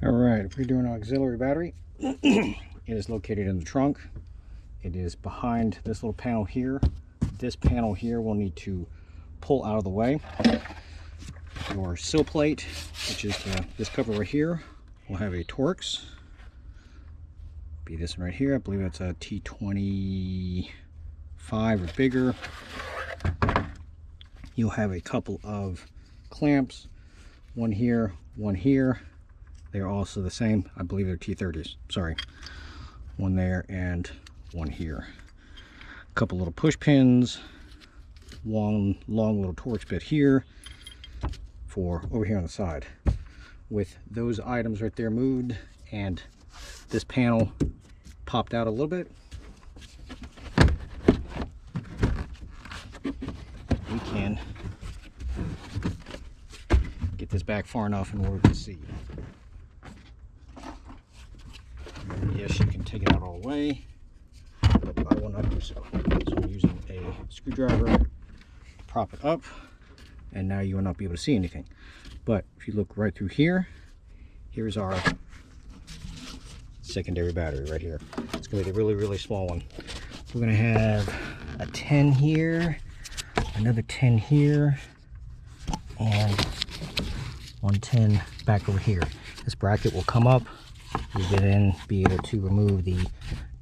All right, if we're doing an auxiliary battery, it is located in the trunk. It is behind this little panel here. This panel here will need to pull out of the way. Your sill plate, which is this cover right here, will have a Torx. Be this one right here. I believe it's a T25 or bigger. You'll have a couple of clamps, one here, one here. They're also the same. I believe they're T30s. Sorry. One there and one here. A couple little push pins. Long little Torx bit here for over here on the side. With those items right there moved and this panel popped out a little bit, we can get this back far enough in order to see. Yes, you can take it out all the way, but I will not do so. So I'm using a screwdriver to prop it up, and now you will not be able to see anything. But if you look right through here, here's our secondary battery right here. It's going to be the really small one. We're going to have a 10 here, another 10 here, and 110 back over here. This bracket will come up. You will then be able to remove the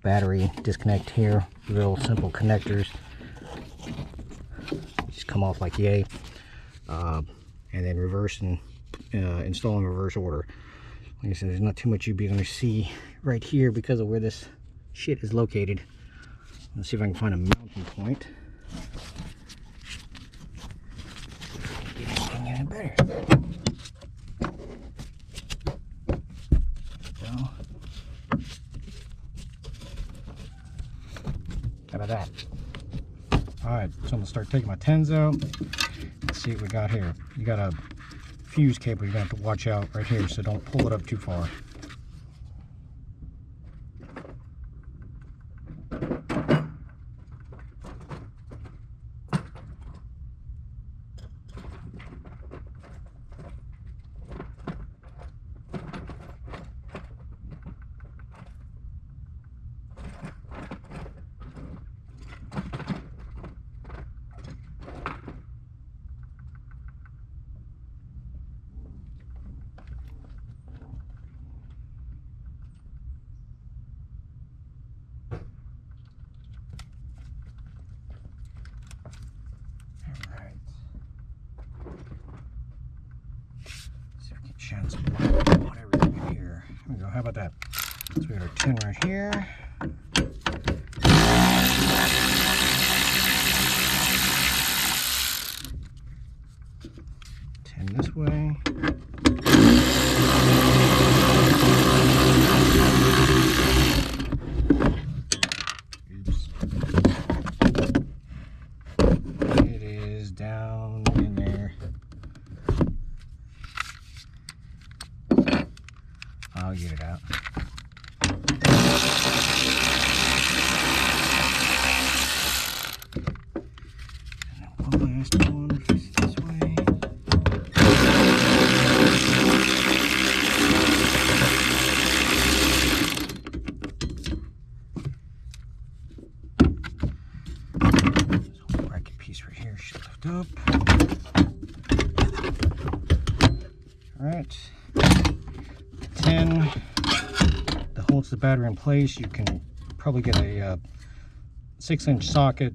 battery disconnect here. Real simple connectors. Just come off like yay. And then reverse and install in reverse order. Like I said, there's not too much you'd be able to see right here because of where this shit is located. Let's see if I can find a mounting point. Get anything any better. How about that? Alright, so I'm going to start taking my 10s out. Let's see what we got here. You got a fuse cable you're going to have to watch out right here, so don't pull it up too far. Shine some light on everything in here. There we go. How about that? So we got our 10 right here. 10 this way. Oops. It is down in there. I'll get it out. And then one last one face this way. This whole bracket piece right here should lift up. Alright. 10 that holds the battery in place. You can probably get a 6-inch socket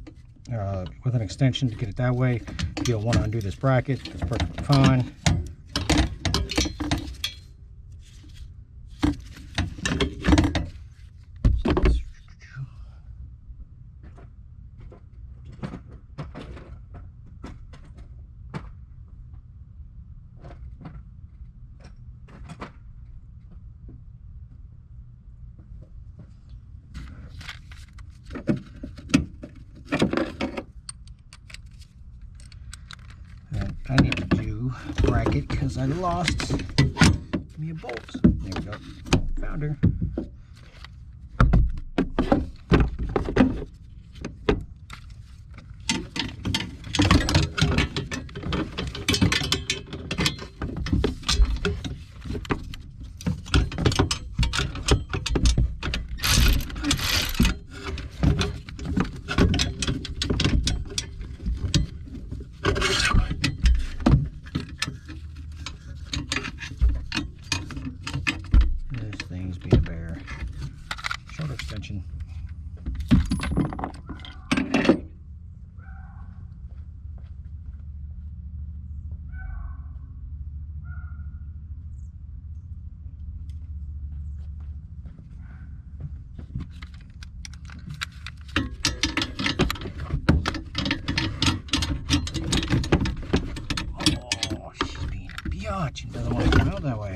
with an extension to get it that way. You'll want to undo this bracket. That's perfectly fine. I need to do bracket because I lost me a bolt. There we go. Found her. for extension. She doesn't want to come out that way.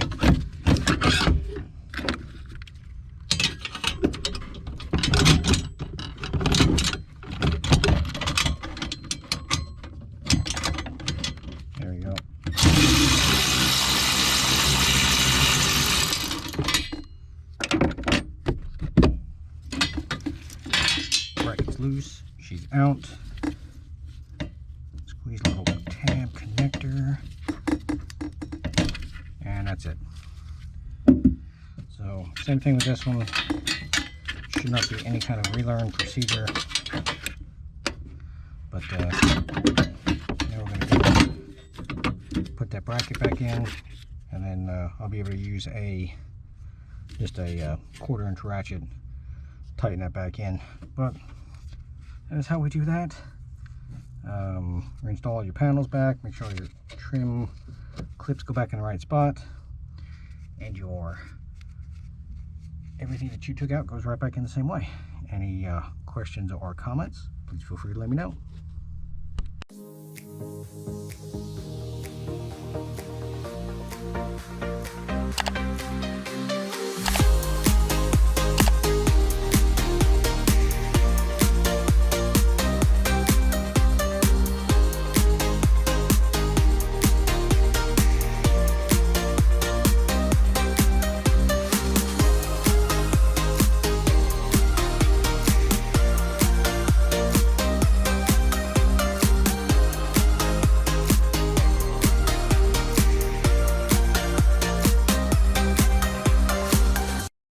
There we go. Bracket's loose. She's out. Squeeze a little tab connector. And that's it. So same thing with this one. Should not be any kind of relearn procedure. But now we're going to put that bracket back in, and then I'll be able to use just a 1/4" ratchet, tighten that back in. But that is how we do that. Reinstall your panels back. Make sure your trim clips go back in the right spot, and everything that you took out goes right back in the same way. Any questions or comments, please feel free to let me know.